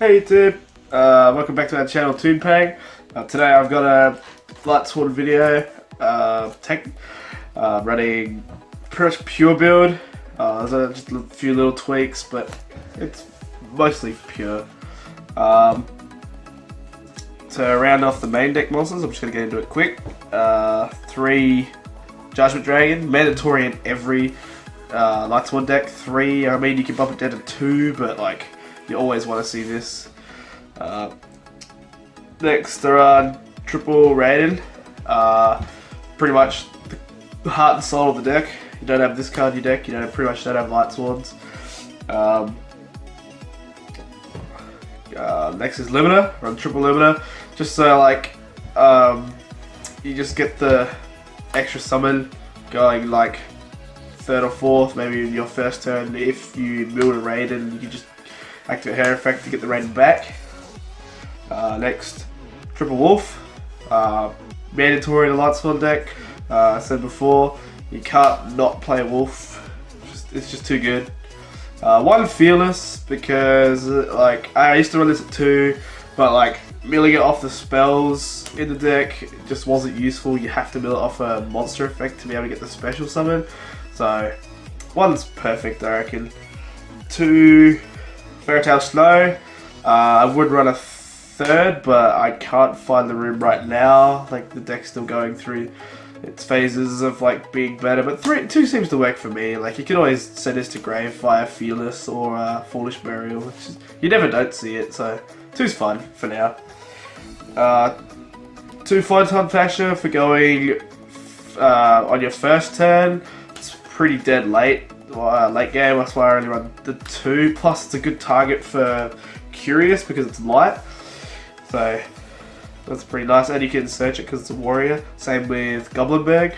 Hey YouTube, welcome back to our channel ToonPang. Today I've got a Lightsworn video running pretty much pure build. There's just a few little tweaks, but it's mostly pure. To round off the main deck monsters, I'm just going to get into it quick. 3 Judgment Dragon, mandatory in every Lightsworn deck. 3, I mean you can bump it down to 2, but like you always want to see this. Next there are triple Raiden. Pretty much the heart and soul of the deck. You don't have this card in your deck, pretty much don't have Lightsworns. Next is Limiter, run triple Limiter, just so like you just get the extra summon going like 3rd or 4th, maybe in your first turn. If you build a Raiden, you can just activate her effect to get the Raiden back. Next, Triple Wolf, mandatory in a Lightsworn deck. I said before, you can't not play a Wolf. It's just too good. 1 Fearless, because like I used to run this at 2, but like milling it off the spells in the deck just wasn't useful. You have to mill it off a monster effect to be able to get the special summon. So 1's perfect, I reckon. 2, Fairytale Snow. I would run a 3rd, but I can't find the room right now. Like the deck's still going through its phases of like being better, but 2 seems to work for me. Like you can always send this to grave via Fearless or Foolish Burial, which is, you never don't see it, so 2's fine for now. 2 Photon Fasher for going on your first turn. It's pretty dead late game, that's why I only run the 2. Plus it's a good target for Curious because it's light, so that's pretty nice, and you can search it because it's a warrior. Same with Goblinberg,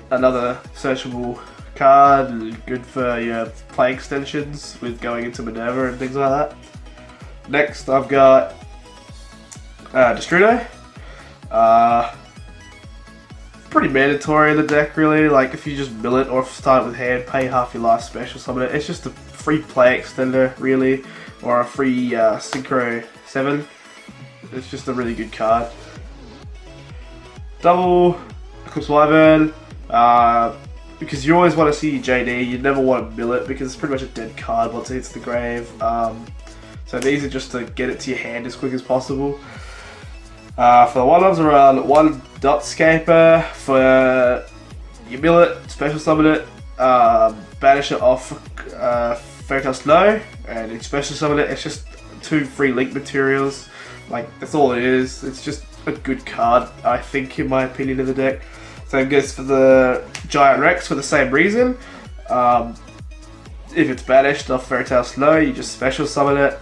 another searchable card, good for your play extensions with going into Minerva and things like that. Next I've got Destrudo. Pretty mandatory in the deck really, like if you just mill it or start with hand, pay half your life, special summon it. It's just a free play extender really, or a free Synchro 7. It's just a really good card. Double Eclipse Wyvern, because you always want to see JD, you never want to mill it because it's pretty much a dead card once it hits the grave. So these are just to get it to your hand as quick as possible. For the 1-offs around 1 Dotscaper, for you mill it, special summon it, banish it off Fairytale Snow, and you special summon it. It's just 2 free link materials. Like that's all it is. It's just a good card, I think, in my opinion, of the deck. Same goes for the Giant Rex for the same reason. If it's banished off Fairytale Snow, you just special summon it,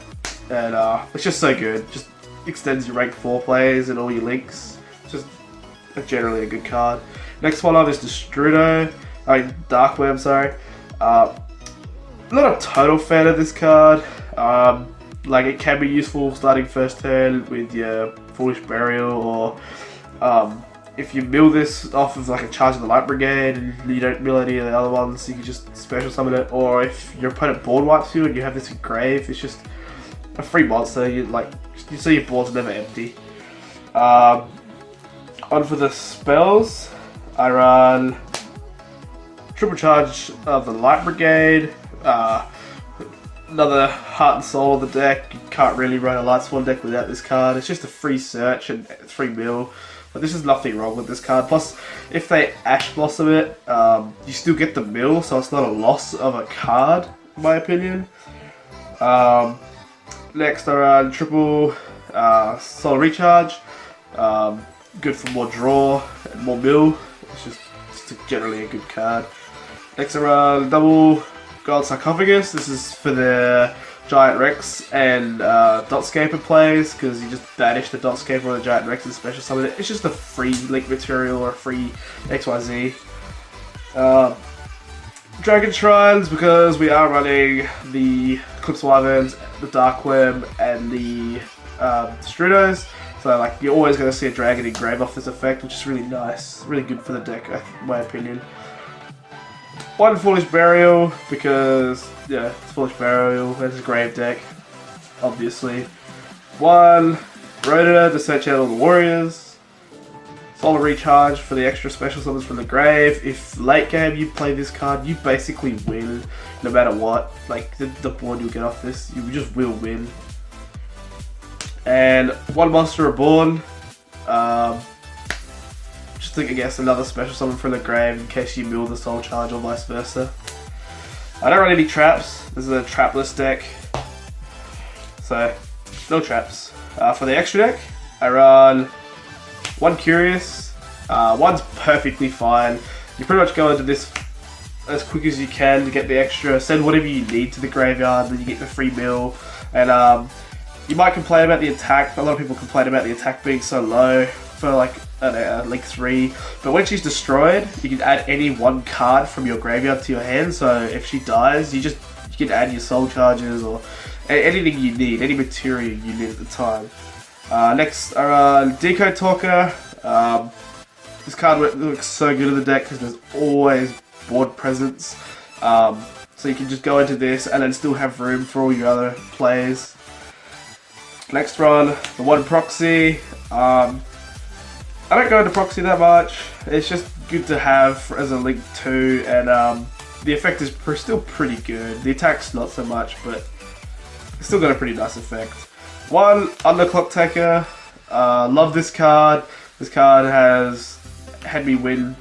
and it's just so good. Just extends your rank 4 plays and all your links. It's just generally a good card. Next one up is Darkweb, sorry. Not a total fan of this card. Like it can be useful starting first turn with your Foolish Burial, or if you mill this off of like a Charge of the Light Brigade and you don't mill any of the other ones, you can just special summon it. Or if your opponent board wipes you and you have this in grave, it's just a free monster. You see your board's never empty. On for the spells, I run triple charge of the Light Brigade. Another heart and soul of the deck. You can't really run a Lightsworn deck without this card. It's just a free search and free mill. But this is nothing wrong with this card. Plus, if they Ash Blossom it, you still get the mill, so it's not a loss of a card, in my opinion. Next I run triple Solar Recharge. Good for more draw and more mill. It's just generally a good card. Next I run double Gold Sarcophagus. This is for the Giant Rex and Dotscaper plays, because you just banish the Dotscaper or the Giant Rex and special summon it. It's just a free link material or a free XYZ. Dragon Shrines, because we are running the Eclipse Wyverns, the Darkweb, and the Strudos. So like you're always going to see a dragon engrave off this effect, which is really nice, really good for the deck, in my opinion. 1 Foolish Burial, because yeah, it's Foolish Burial, it's a grave deck. obviously. 1 Rotor to search out all the warriors. Solar Recharge for the extra special summons from the grave. If late game you play this card, you basically win no matter what. Like the board you'll get off this, you just will win. And 1 Monster Reborn. Just to guess another special summon from the grave in case you mill the Soul Charge or vice versa. I don't run any traps. This is a trapless deck, so no traps. For the extra deck, I run 1 Curious. 1's perfectly fine. You pretty much go into this as quick as you can to get the extra. Send whatever you need to the graveyard, then you get the free mill. And you might complain about the attack. A lot of people complain about the attack being so low for like Link 3, but when she's destroyed, you can add any 1 card from your graveyard to your hand. So if she dies, you can add your soul charges or anything you need, any material you need at the time. Next, Deco Talker. This card looks so good in the deck because there's always board presence. So you can just go into this and then still have room for all your other plays. Next run, the 1 Proxy. I don't go into Proxy that much. It's just good to have as a Link 2, and the effect is still pretty good. The attack's not so much, but it's still got a pretty nice effect. 1 Underclock Taker. Love this card. This card has had me win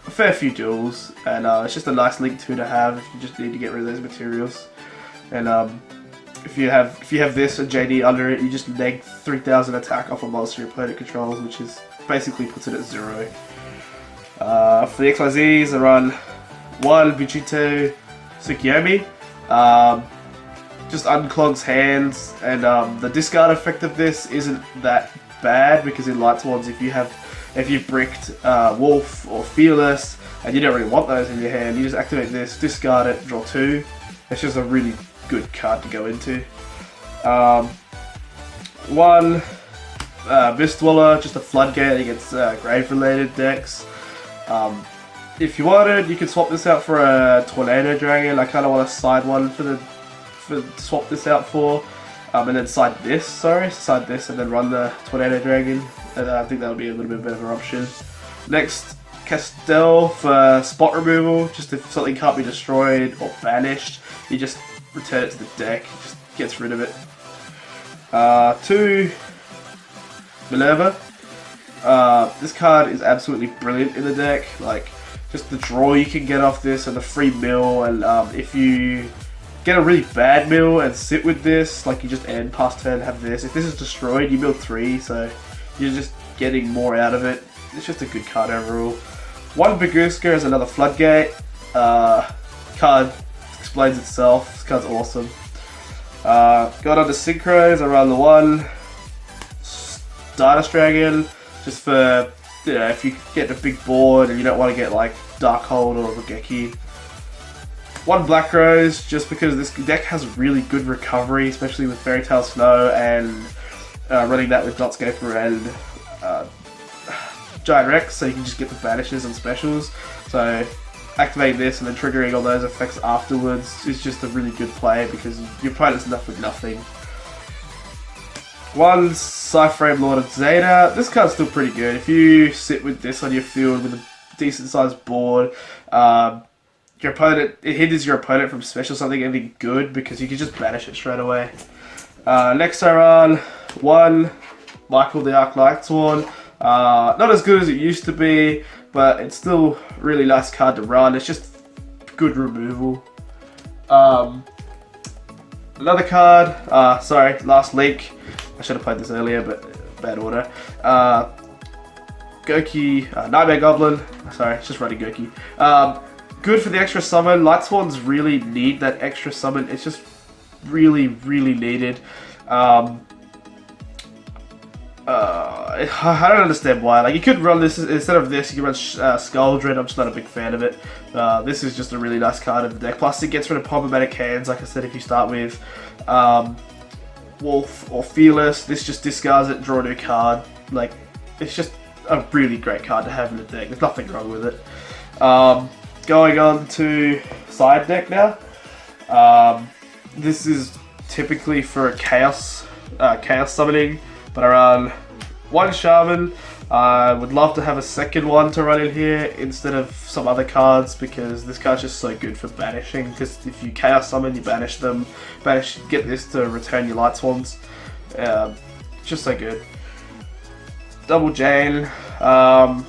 a fair few duels, and it's just a nice Link 2 to have if you just need to get rid of those materials. And if you have this and JD under it, you just neg 3,000 attack off a monster your opponent controls, which is basically puts it at 0. For the XYZs, I run 1 Vegito Tsukiyomi. Just unclogs hands, and the discard effect of this isn't that bad because in Lightsworns, if you've bricked Wolf or Fearless and you don't really want those in your hand, you just activate this, discard it, draw 2. It's just a really good card to go into. 1 Mist Dweller, just a floodgate against grave related decks. If you wanted, you could swap this out for a Tornado Dragon. I kind of want to side one for swap this out for, and then side this and then run the Tornado Dragon. And I think that'll be a little bit better option. Next, Castell for spot removal. Just if something can't be destroyed or banished, you just return it to the deck. It just gets rid of it. 2 Minerva. This card is absolutely brilliant in the deck. Like, just the draw you can get off this and the free mill, and if you get a really bad mill and sit with this, like you just end past turn, have this. If this is destroyed, you mill 3, so you're just getting more out of it. It's just a good card overall. 1 Baguska is another floodgate. Card explains itself. This card's awesome. Got on the synchros. I run the 1 Stardust Dragon, just for, you know, if you get a big board and you don't want to get like Darkhold or Regeki. 1 Black Rose, just because this deck has really good recovery, especially with Fairy Tail Snow, and running that with Dotscaper and Giant Rex, so you can just get the banishes and specials. So activating this and then triggering all those effects afterwards is just a really good play because your opponent's left with nothing. 1 Cyframe Lord of Zeta. This card's still pretty good. If you sit with this on your field with a decent sized board, your opponent, it hinders your opponent from special something anything good because you can just banish it straight away. Next I run 1 Michael the Arc Lightsworn. Not as good as it used to be, but it's still a really nice card to run. It's just good removal. Another card, sorry, last link. I should have played this earlier, but bad order. Goki, Nightmare Goblin. Sorry, it's just running Goki. Good for the extra summon. Lightsworns really need that extra summon. It's just really, really needed. I don't understand why. Like, you could run this instead of this. You could run Skuldred. I'm just not a big fan of it. This is just a really nice card in the deck. Plus, it gets rid of problematic hands. Like I said, if you start with Wolf or Fearless, this just discards it, draw a new card. Like, it's just a really great card to have in the deck. There's nothing wrong with it. Going on to side deck now. This is typically for a chaos summoning, but I run one shaman. I would love to have a second one to run in here instead of some other cards, because this card's just so good for banishing. Because if you chaos summon, you banish them. Get this to return your Lightsworns. Just so good. Double Jane. I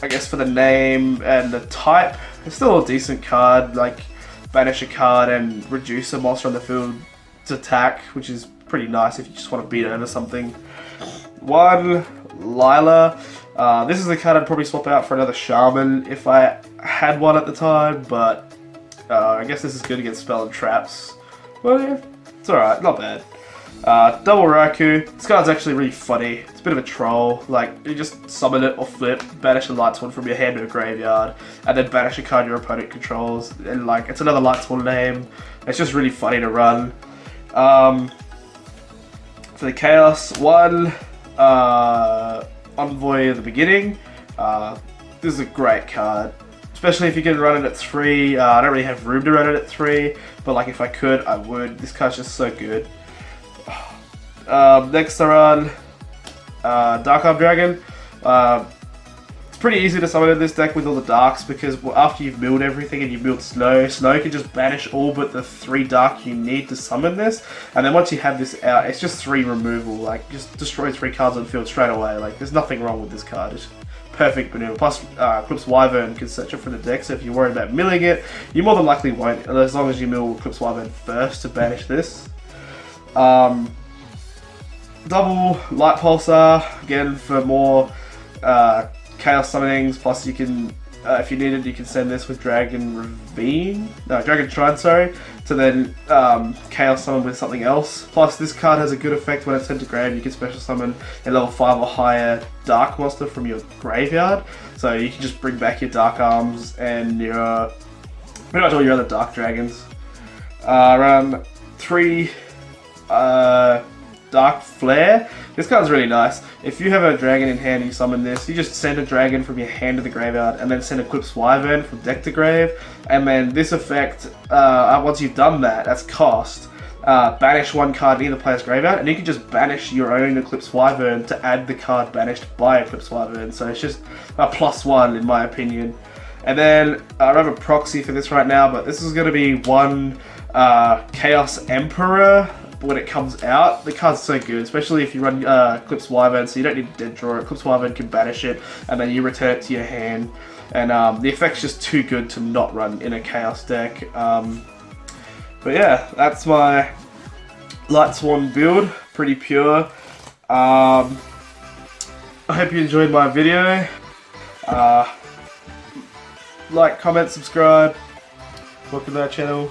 guess for the name and the type, it's still a decent card. Like, banish a card and reduce a monster on the field's attack, which is pretty nice if you just want to beat over something. One Lila. This is the card I'd probably swap out for another Shaman if I had one at the time, but I guess this is good against spell and traps. Well, yeah, it's alright, not bad. Double Raku. This card's actually really funny. It's a bit of a troll. Like, you just summon it or flip, banish a Lightsworn from your hand to a graveyard, and then banish a card your opponent controls. And like, it's another Lightsworn name. It's just really funny to run. For the Chaos, one Envoy of the Beginning. This is a great card, especially if you can run it at 3. I don't really have room to run it at 3, but like if I could, I would. This card's just so good. Next I run Dark Arm Dragon. It's pretty easy to summon in this deck with all the darks, because after you've milled everything and you milled Snow can just banish all but the 3 dark you need to summon this, and then once you have this out, it's just 3 removal. Like, just destroy 3 cards on the field straight away. Like, there's nothing wrong with this card. It's perfect maneuver. Plus, Eclipse Wyvern can search it from the deck, so if you're worried about milling it, you more than likely won't, as long as you mill Eclipse Wyvern first to banish this. Double Light Pulsar, again for more chaos summonings, plus you can, if you needed, you can send this with Dragon Shrine, sorry, to then chaos summon with something else. Plus this card has a good effect when it's sent to grave. You can special summon a level 5 or higher dark monster from your graveyard, so you can just bring back your Dark Arms and your pretty much all your other Dark Dragons. Run 3 Dark Flare. This card's really nice. If you have a dragon in hand and you summon this, you just send a dragon from your hand to the graveyard and then send Eclipse Wyvern from deck to grave. And then this effect, once you've done that, that's cost, banish 1 card in either player's graveyard, and you can just banish your own Eclipse Wyvern to add the card banished by Eclipse Wyvern. So it's just a +1 in my opinion. And then I don't have a proxy for this right now, but this is going to be 1 Chaos Emperor. When it comes out, the card's so good, especially if you run Eclipse Wyvern, so you don't need to dead draw it. Eclipse Wyvern can banish it, and then you return it to your hand. And the effect's just too good to not run in a Chaos deck. But yeah, that's my Lightsworn build, pretty pure. I hope you enjoyed my video. Like, comment, subscribe. Welcome to our channel.